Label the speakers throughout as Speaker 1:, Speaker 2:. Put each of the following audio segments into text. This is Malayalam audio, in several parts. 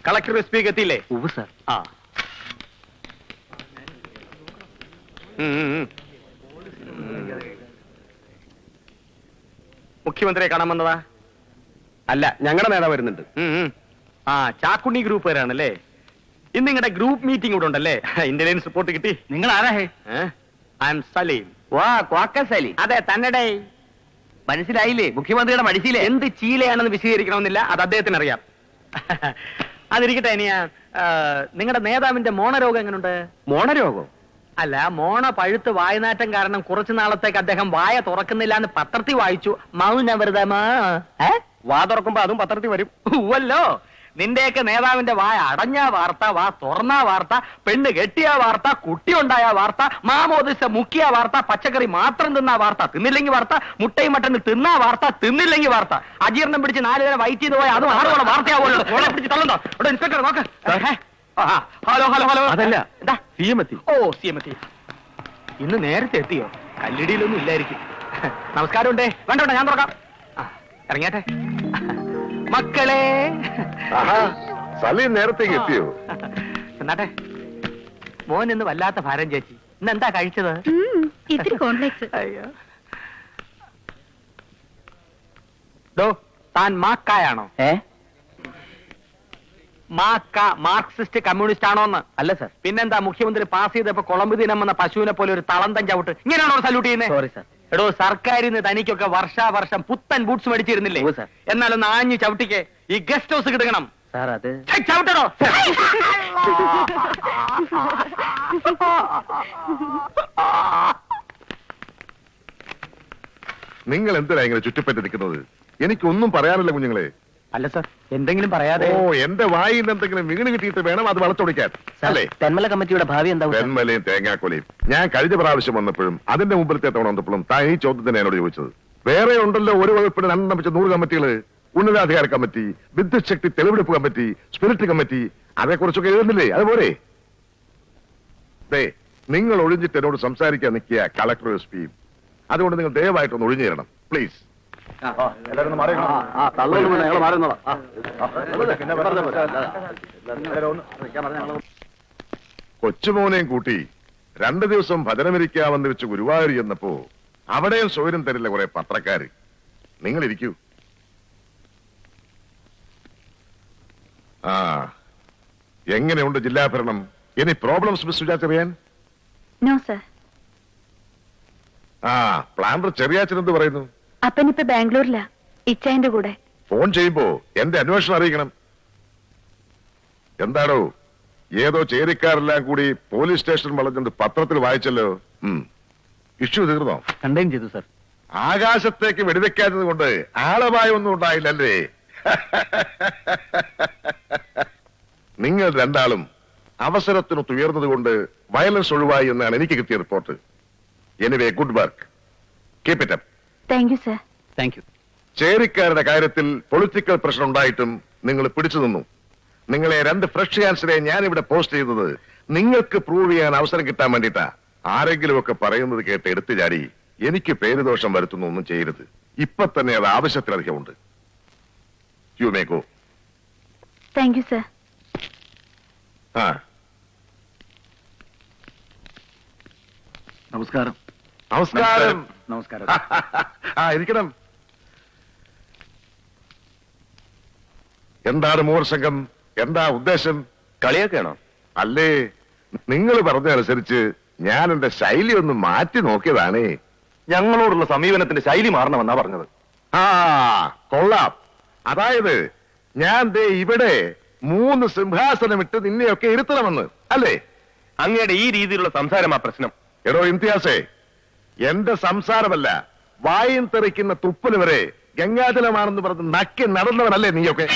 Speaker 1: Collector speak എത്തിയില്ലേ?
Speaker 2: സർ.
Speaker 1: ആ മുഖ്യമന്ത്രിയെ കാണാൻ വന്നതാ?
Speaker 2: അല്ല, ഞങ്ങളുടെ നേതാവ് വരുന്നുണ്ട്.
Speaker 1: ആ ചാക്കുണ്ണി ഗ്രൂപ്പ് വരാണല്ലേ? ഇന്ന് നിങ്ങളുടെ ഗ്രൂപ്പ് മീറ്റിംഗ് ഇവിടെ ഉണ്ടല്ലേ? ഇന്റലിജൻസ് റിപ്പോർട്ട് കിട്ടി.
Speaker 2: നിങ്ങൾ ആരാ?
Speaker 1: I am Saleem.
Speaker 2: വാ, ക്വാക്ക സലീം.
Speaker 1: അതെ, തന്നെ.
Speaker 2: മനസ്സിലായില്ലേ? മുഖ്യമന്ത്രിയുടെ മടിച്ചില്ലേ?
Speaker 1: എന്ത് ചീലയാണെന്ന് വിശദീകരിക്കണമെന്നില്ല, അത് അദ്ദേഹത്തിന് അറിയാം. അതിരിക്കട്ടെ. ഇനിയാ നിങ്ങളുടെ നേതാവിന്റെ മോണരോഗം എങ്ങനെയുണ്ട്?
Speaker 2: മോണരോഗം?
Speaker 1: അല്ല, മോണ പഴുത്ത് വായനാറ്റം കാരണം കുറച്ചു നാളത്തേക്ക് അദ്ദേഹം വായ തുറക്കുന്നില്ല എന്ന് പത്രത്തിൽ വായിച്ചു. മൗനവ്രതമാ?
Speaker 2: വാ തുറക്കുമ്പോ അതും പത്രത്തിൽ വരും.
Speaker 1: ഉവ്വല്ലോ. നിന്റെയൊക്കെ നേതാവിന്റെ വായ അടഞ്ഞ വാർത്ത, വാ തുറന്ന വാർത്ത, പെണ്ണ് കെട്ടിയ വാർത്ത, കുട്ടി ഉണ്ടായ വാർത്ത, മാമോദിസ മുക്കിയ വാർത്ത, പച്ചക്കറി മാത്രം തിന്ന വാർത്ത, തിന്നില്ലെങ്കിൽ വാർത്ത, മുട്ടയും മട്ടന് തിന്ന വാർത്ത, തിന്നില്ലെങ്കിൽ വാർത്ത, അജീർണം പിടിച്ച് 4 നേരം വൈറ്റ് ചെയ്ത് പോയ അതും 6 വാർത്തയാവുമല്ലോ. പിടിച്ച് തള്ളുണ്ടോ? ഇവിടെ ഇൻസ്പെക്ടർ നോക്ക്. Hello hello hello.
Speaker 2: അതല്ല,
Speaker 1: എന്താ?
Speaker 2: CM എത്തി.
Speaker 1: ഓ, CM എത്തി. ഇന്ന് നേരത്തെ എത്തിയോ? കല്ലിടിയിലൊന്നും ഇല്ലായിരിക്കും. നമസ്കാരം ഉണ്ടേ. വേണ്ട വേണ്ട, ഞാൻ തുറക്കാം. ഇറങ്ങിയാട്ടെ മക്കളെ.
Speaker 3: സലീം നേരത്തേക്ക് എത്തിയോ?
Speaker 1: എന്നാട്ടെ. മോൻ ഇന്ന് വല്ലാത്ത ഭാരം ചേച്ചി. ഇന്ന് എന്താ കഴിച്ചത്?
Speaker 4: ഇത്തിരി കോംപ്ലക്സ്.
Speaker 1: അയ്യോ. ഡോ, താൻ മാക്കായാണോ? മാക്ക മാർക്സിസ്റ്റ് കമ്മ്യൂണിസ്റ്റ് ആണോന്ന്?
Speaker 2: അല്ല സർ.
Speaker 1: പിന്നെന്താ മുഖ്യമന്ത്രി പാസ് ചെയ്തപ്പോ കൊളമ്പ് ദിനം വന്ന പശുവിനെ പോലെ ഒരു തളന്തം ചവിട്ട് ഇങ്ങനെയാണോ സല്യൂട്ട് ചെയ്യുന്നത്?
Speaker 2: Sorry sir.
Speaker 1: എടോ, സർക്കാരിന്ന് തനിക്കൊക്കെ വർഷാവർഷം പുത്തൻ ബൂട്ട്സ് മേടിച്ചിരുന്നില്ലേ? എന്നാലൊന്ന് ആഞ്ഞു ചവിട്ടിക്ക്. ഈ ഗസ്റ്റ് ഹൗസ് കിടക്കണം
Speaker 2: സാർ. അത്
Speaker 1: ചവിട്ടടോ.
Speaker 3: നിങ്ങൾ എന്തിനാ ഇങ്ങനെ ചുറ്റിപ്പറ്റി നിൽക്കുന്നത്? എനിക്കൊന്നും പറയാനില്ല കുഞ്ഞുങ്ങളെ.
Speaker 1: അല്ല സർ, എന്തെങ്കിലും പറയാതെ.
Speaker 3: ഓ, എന്റെ വായിൽ എന്തെങ്കിലും വീണ് കിട്ടിയിട്ട് വേണം അത് വളച്ചൊടിക്കാൻ അല്ലേ?
Speaker 2: തെന്മല കമ്മിറ്റിയുടെ ഭാവി എന്താ?
Speaker 3: തെന്മലയും തേങ്ങാക്കൊലയും. ഞാൻ കഴിഞ്ഞ പ്രാവശ്യം വന്നപ്പോഴും അതിന്റെ മുമ്പിലത്തെ തവണ വന്നപ്പോഴും താൻ ഈ ചോദ്യത്തിന് എന്നോട് ചോദിച്ചത്. വേറെ ഉണ്ടല്ലോ ഒരു വകുപ്പിന് 2 വെച്ച 100 കമ്മിറ്റികള്. ഉന്നതാധികാര കമ്മിറ്റി, വിദ്യുത് ശക്തി തെളിവെടുപ്പ് കമ്മിറ്റി, സ്പിരിറ്റ് കമ്മിറ്റി, അതേക്കുറിച്ചൊക്കെ എഴുതുന്നില്ലേ? അതുപോലെ നിങ്ങൾ ഒഴിഞ്ഞിട്ട് എന്നോട് സംസാരിക്കാൻ നിൽക്കുക കളക്ടർ SP. അതുകൊണ്ട് നിങ്ങൾ ദയവായിട്ടൊന്ന് ഒഴിഞ്ഞു തരണം പ്ലീസ്. കൊച്ചുമോനെയും കൂട്ടി 2 ദിവസം ഭജനമിരിക്കാമെന്ന് വെച്ച് ഗുരുവായൂർ ചെന്നപ്പോ അവിടെയും സൗകര്യം തരില്ല കുറെ പത്രക്കാര്. നിങ്ങൾ ഇരിക്കൂ. എങ്ങനെയുണ്ട് ജില്ലാ ഭരണം? എനി പ്രോബ്ലംസ് മിസ് സുജാതറിയാൻ?
Speaker 4: No sir.
Speaker 3: പ്ലാന്റർ ചെറിയാച്ചൻ എന്ത് പറയുന്നു?
Speaker 4: അപ്പനിപ്പോ ബാംഗ്ലൂരിലാ, ഇച്ചായന്റെ കൂടെ.
Speaker 3: ഫോൺ ചെയ്യുമ്പോ എന്റെ അന്വേഷണം അറിയിക്കണം. എന്താണോ, ഏതോ ചേരിക്കാരെല്ലാം കൂടി പോലീസ് സ്റ്റേഷൻ വളഞ്ഞുകൊണ്ട് പത്രത്തിൽ വായിച്ചല്ലോ. ഇഷ്യൂ തീർന്നോ?
Speaker 2: കണ്ടെയ്ൻ ചെയ്തു സർ.
Speaker 3: ആകാശത്തേക്ക് വെടിവെക്കാത്തത് കൊണ്ട് ആളപായൊന്നും ഉണ്ടായില്ലല്ലേ? നിങ്ങൾ രണ്ടാളും അവസരത്തിന് ഉയർന്നത് കൊണ്ട് വയലൻസ് ഒഴിവായി എന്നാണ് എനിക്ക് കിട്ടിയ report. Anyway, good work. Keep it up.
Speaker 4: Thank you sir.
Speaker 2: Thank you.
Speaker 3: ചേരിക്കാരുടെ കാര്യത്തിൽ പൊളിറ്റിക്കൽ പ്രശ്നം ഉണ്ടായിട്ടും നിങ്ങൾ പിടിച്ചു നിന്നു. നിങ്ങളെ 2 ഫ്രഷ് ചാൻസിനെ ഞാൻ ഇവിടെ പോസ്റ്റ് ചെയ്തത് നിങ്ങൾക്ക് പ്രൂവ് ചെയ്യാൻ അവസരം കിട്ടാൻ വേണ്ടിയിട്ടാ. ആരെങ്കിലുമൊക്കെ പറയുന്നത് കേട്ട് എടുത്തു ചാടി എനിക്ക് പേരുദോഷം വരുത്തുന്ന ഒന്നും ചെയ്യരുത്. ഇപ്പൊ തന്നെ അത് ആവശ്യത്തിലധികമുണ്ട്. You may go.
Speaker 4: Thank you sir.
Speaker 2: നമസ്കാരം.
Speaker 3: നമസ്കാരം.
Speaker 2: നമസ്കാരം.
Speaker 3: ഇരിക്കണം. എന്താണ് മൂർസംഘം? എന്താ ഉദ്ദേശം?
Speaker 2: കളിയൊക്കെയാണോ?
Speaker 3: അല്ലേ, നിങ്ങൾ പറഞ്ഞതനുസരിച്ച് ഞാൻ എന്റെ ശൈലി ഒന്ന് മാറ്റി നോക്കിയതാണേ.
Speaker 2: ഞങ്ങളോടുള്ള സമീപനത്തിന്റെ ശൈലി മാറണമെന്നാ പറഞ്ഞത്.
Speaker 3: കൊള്ളാം. അതായത് ഞാൻ ദേ ഇവിടെ 3 സിംഹാസനം ഇട്ട് നിന്നെയൊക്കെ ഇരുത്തണമെന്ന് അല്ലേ?
Speaker 2: അങ്ങയുടെ ഈ രീതിയിലുള്ള സംസാരമാ പ്രശ്നം.
Speaker 3: എടോ ഇംതിയാസേ, എന്റെ സംസാരമല്ല, വായും തെറിക്കുന്ന തുപ്പല് വരെ ഗംഗാജലമാണെന്ന് പറഞ്ഞ് നക്കി നടന്നവനല്ലേ നീയൊക്കെ?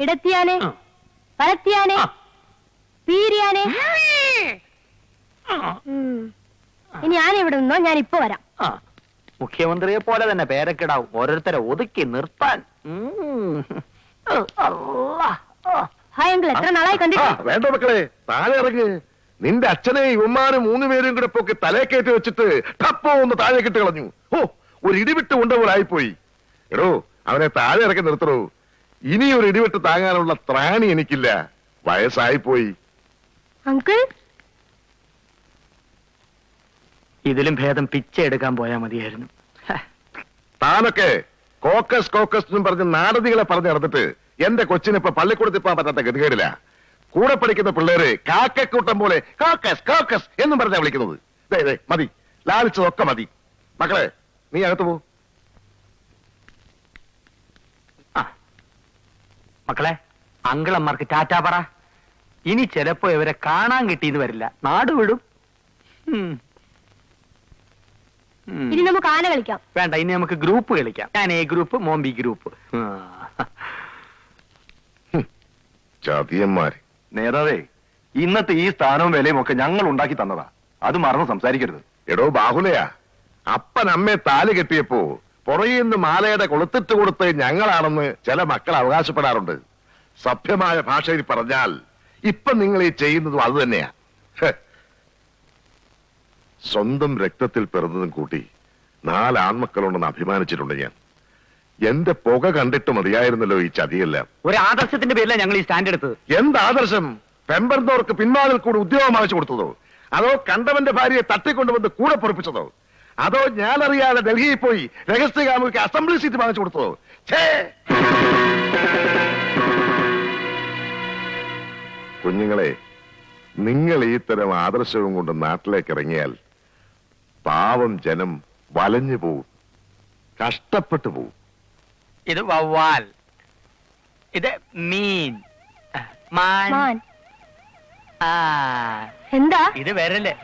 Speaker 4: ഇടത്തിയാനെ, വലത്തിയാനെ, പീരിയാനെ. ഇനി ഞാനിവിടെ നിന്നോ, ഞാൻ ഇപ്പൊ വരാം.
Speaker 1: മുഖ്യമന്ത്രിയെ പോലെ തന്നെ പേരക്കിടാവും, ഓരോരുത്തരെ ഒതുക്കി നിർത്താൻ.
Speaker 4: ഹായ് അങ്കിൾ, എത്ര നാളായി കണ്ടിട്ട്?
Speaker 3: വേണ്ട മക്കളെ, താഴെ ഇറങ്ങ്. നിന്റെ അച്ഛനെ ഇവന്മാരും 3 പേരും കൂടെ പൊക്കി തലേ കയറ്റി വെച്ചിട്ട് ടപ്പോ ഒന്ന് താഴെ കിട്ട് കളഞ്ഞു. ഒരു ഇടിവിട്ട് കൊണ്ട പോലെ ആയിപ്പോയി. എടോ, അവനെ താഴെ ഇറക്കി നിർത്തണോ. ഇനിയൊരു ഇടിവെട്ട് താങ്ങാനുള്ള ത്രാണി എനിക്കില്ല. വയസ്സായിപ്പോയി.
Speaker 4: അങ്കിൾ
Speaker 1: ഇതിലും ഭേദം പിച്ച എടുക്കാൻ പോയാ മതിയായിരുന്നു.
Speaker 3: താനൊക്കെ കോക്കസ് കോക്കസ് എന്നും പറഞ്ഞ് നാടതികളെ പറഞ്ഞു നടന്നിട്ട് എന്റെ കൊച്ചിനിപ്പോ പള്ളിക്കൂടത്തിൽ പോകാൻ പറ്റാത്ത ഗതികേടില്ല. കൂടെ പഠിക്കുന്ന പിള്ളേര് കാക്കക്കൂട്ടം പോലെ കോക്കസ് കോക്കസ് എന്നും പറഞ്ഞാ വിളിക്കുന്നത്. ദേ മതി, ലാളിച്ചതൊക്കെ മതി. മക്കളെ, നീ അകത്ത് പോ.
Speaker 1: മക്കളെ, അങ്കിളന്മാർക്ക് ടാറ്റാ പറ. ഇനി ചിലപ്പോ ഇവരെ കാണാൻ കിട്ടിയെന്ന് വരില്ല, നാട് വിടും.
Speaker 4: ഇനി നമുക്ക് ആന കളിക്കാം.
Speaker 1: വേണ്ട, ഇനി നമുക്ക് ഗ്രൂപ്പ് കളിക്കാം. ഞാൻ എ ഗ്രൂപ്പ്, മോൻ ബി ഗ്രൂപ്പ്.
Speaker 3: ചതിയന്മാര്.
Speaker 2: നേതാവേ, ഇന്നത്തെ ഈ സ്ഥാനവും വിലയും ഒക്കെ ഞങ്ങൾ ഉണ്ടാക്കി തന്നതാ. അത് മറന്ന് സംസാരിക്കരുത്.
Speaker 3: എടോ ബാഹുലയാ, അപ്പൻ അമ്മയെ താലി കെട്ടിയപ്പോ പുറകിൽ നിന്ന് മാലയുടെ കൊളുത്തിട്ട് കൊടുത്ത് ഞങ്ങളാണെന്ന് ചില മക്കൾ അവകാശപ്പെടാറുണ്ട്. സഭ്യമായ ഭാഷയിൽ പറഞ്ഞാൽ ഇപ്പൊ നിങ്ങൾ ഈ ചെയ്യുന്നതും അത് തന്നെയാ. സ്വന്തം രക്തത്തിൽ പിറന്നതും കൂട്ടി 4 ആൺമക്കളുണ്ടെന്ന് അഭിമാനിച്ചിട്ടുണ്ട് ഞാൻ. എന്റെ പുക കണ്ടിട്ട് മതിയായിരുന്നല്ലോ ഈ ചതിയെല്ലാം.
Speaker 1: ഒരു ആദർശത്തിന്റെ പേരില ഞങ്ങൾ ഈ സ്റ്റാൻഡ് എടുത്തത്.
Speaker 3: എന്താദർശം? പെമ്പർന്നവർക്ക് പിൻവാതിൽ കൂടി ഉദ്യോഗം ആവശ്യം കൊടുത്തതോ? അതോ കണ്ടവന്റെ ഭാര്യയെ തട്ടിക്കൊണ്ടുവന്ന് കൂടെ പൊറപ്പിച്ചതോ? അതോ ഞാനറിയാതെ ഡൽഹിയിൽ പോയി രഹസ്യകാമുക്ക് അസംബ്ലി സീറ്റ് വാങ്ങിച്ചു കൊടുത്തതോ? കുഞ്ഞുങ്ങളെ, നിങ്ങൾ ഈ തരം ആദർശവും കൊണ്ട് നാട്ടിലേക്ക് ഇറങ്ങിയാൽ പാവം ജനം വലഞ്ഞു പോവും, കഷ്ടപ്പെട്ടു പോവും.
Speaker 1: ഇത് വവ്വാൽ, ഇത് മീൻ, മാൻ.
Speaker 4: മാൻ.
Speaker 1: ആ,
Speaker 4: എന്താ
Speaker 1: ഇത് വരല്ലേ.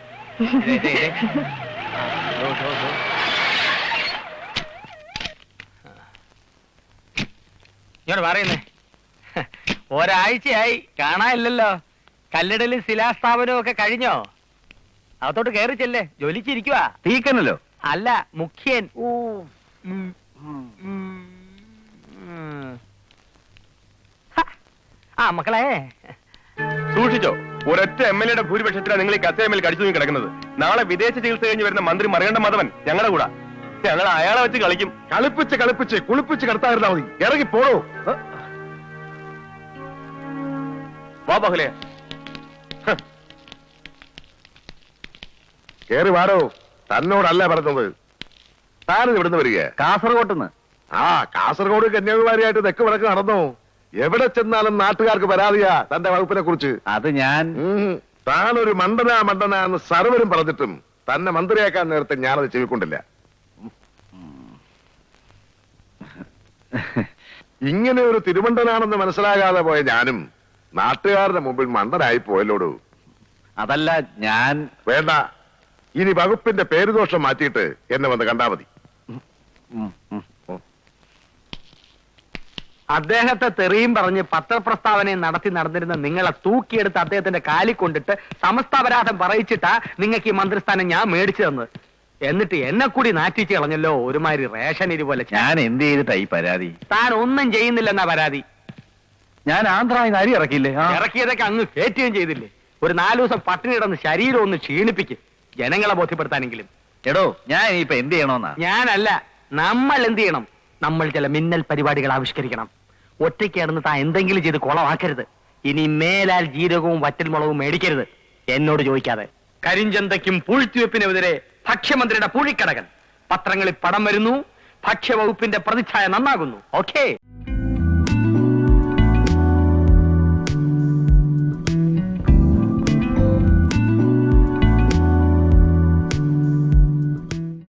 Speaker 1: ഇങ്ങോട്ട് പറയുന്നേ. ഒരാഴ്ചയായി കാണാനില്ലല്ലോ. കല്ലിടലും ശിലാസ്ഥാപനവും ഒക്കെ കഴിഞ്ഞോ? അകത്തോട്ട് കയറി ചെല്ലേ, ജോലിച്ചിരിക്കുവാ.
Speaker 2: തീക്കനല്ലോ.
Speaker 1: അല്ല, മുഖ്യൻ. ആ മക്കളെ,
Speaker 2: സൂക്ഷിച്ചോ, ഒരൊറ്റ MLA ഭൂരിപക്ഷത്തിലാണ് നിങ്ങൾ ഈ കസേരമേൽ കടിച്ചു തൂങ്ങി കിടക്കുന്നത്. നാളെ വിദേശ ചികിത്സ കഴിഞ്ഞ് വരുന്ന മന്ത്രി മറികണ്ഠ മാധവൻ ഞങ്ങളുടെ കൂടെ. ഞങ്ങൾ അയാളെ വെച്ച് കളിക്കും.
Speaker 3: കളിപ്പിച്ച് കുളിപ്പിച്ച് കിടത്താതിരുന്നാ മതി. ഇറങ്ങി പോടോ.
Speaker 2: വാ ബാഹുലേ.
Speaker 3: കേറി വാടോ. തന്നോടല്ല പറഞ്ഞത്. താനിത് ഇവിടുന്ന് വരിക?
Speaker 2: കാസർഗോട്ടുന്ന്.
Speaker 3: കാസർഗോഡ് കന്യാകുമാരിയായിട്ട് തെക്ക് വടക്ക് നടന്നോ? എവിടെ ചെന്നാലും നാട്ടുകാർക്ക് പരാതിയാ തന്റെ വകുപ്പിനെ കുറിച്ച്.
Speaker 2: അത് ഞാൻ
Speaker 3: താനൊരു മണ്ടന എന്ന് സർവരും പറഞ്ഞിട്ടും തന്നെ മന്ത്രിയാക്കാൻ നേരത്തെ ഞാനത് ചെവിക്കൊണ്ടില്ല. ഇങ്ങനെ ഒരു തിരുമണ്ടനാണെന്ന് മനസ്സിലാകാതെ പോയ ഞാനും നാട്ടുകാരുടെ മുമ്പിൽ മണ്ടനായി പോയല്ലോടൂ.
Speaker 2: അതല്ല ഞാൻ.
Speaker 3: വേണ്ട, ഇനി വകുപ്പിന്റെ പേരുദോഷം മാറ്റിയിട്ട് എന്നെ വന്ന് കണ്ടാ മതി.
Speaker 1: അദ്ദേഹത്തെ തെറിയും പറഞ്ഞ് പത്രപ്രസ്താവനയും നടത്തി നടന്നിരുന്ന നിങ്ങളെ തൂക്കിയെടുത്ത് അദ്ദേഹത്തിന്റെ കാലിൽ കൊണ്ടിട്ട് സമസ്ത അപരാധം പറയിച്ചിട്ടാ നിങ്ങൾക്ക് ഈ മന്ത്രിസ്ഥാനം ഞാൻ മേടിച്ചു തന്നത്. എന്നിട്ട് എന്നെ കൂടി നാറ്റിച്ച് കളഞ്ഞല്ലോ ഒരുമാതിരി റേഷൻ ഇരി പോലെ.
Speaker 2: ഞാൻ എന്ത് ചെയ്തിട്ടാ ഈ പരാതി?
Speaker 1: താൻ ഒന്നും ചെയ്യുന്നില്ലെന്നാ പരാതി.
Speaker 2: ഞാൻ ആന്ധ്രായിൽ അരി ഇറക്കിയില്ലേ?
Speaker 1: ഇറക്കിയതൊക്കെ അങ്ങ് കയറ്റുകയും ചെയ്തില്ലേ. ഒരു 4 ദിവസം പട്ടിണി കിടന്ന് ശരീരം ഒന്ന് ക്ഷീണിപ്പിക്കും, ജനങ്ങളെ ബോധ്യപ്പെടുത്താനെങ്കിലും.
Speaker 2: എടോ, ഞാൻ ഇപ്പൊ എന്ത് ചെയ്യണോന്നാ?
Speaker 1: ഞാനല്ല, നമ്മൾ എന്ത് ചെയ്യണം? നമ്മൾ ചില മിന്നൽ പരിപാടികൾ ആവിഷ്കരിക്കണം. ഒറ്റയ്ക്ക് കിടന്ന് താൻ എന്തെങ്കിലും ചെയ്ത് കുളമാക്കരുത്. ഇനി മേലാൽ ജീരകവും വറ്റൽമുളകും മേടിക്കരുത് എന്നോട് ചോദിക്കാതെ. കരിഞ്ചന്തയ്ക്കും പൂഴ്ത്തിവെപ്പിനെതിരെ ഭക്ഷ്യമന്ത്രിയുടെ പൂഴിക്കടകൻ. പത്രങ്ങളിൽ പടം വരുന്നു, ഭക്ഷ്യവകുപ്പിന്റെ പ്രതിച്ഛായ നന്നാകുന്നു. ഓക്കേ.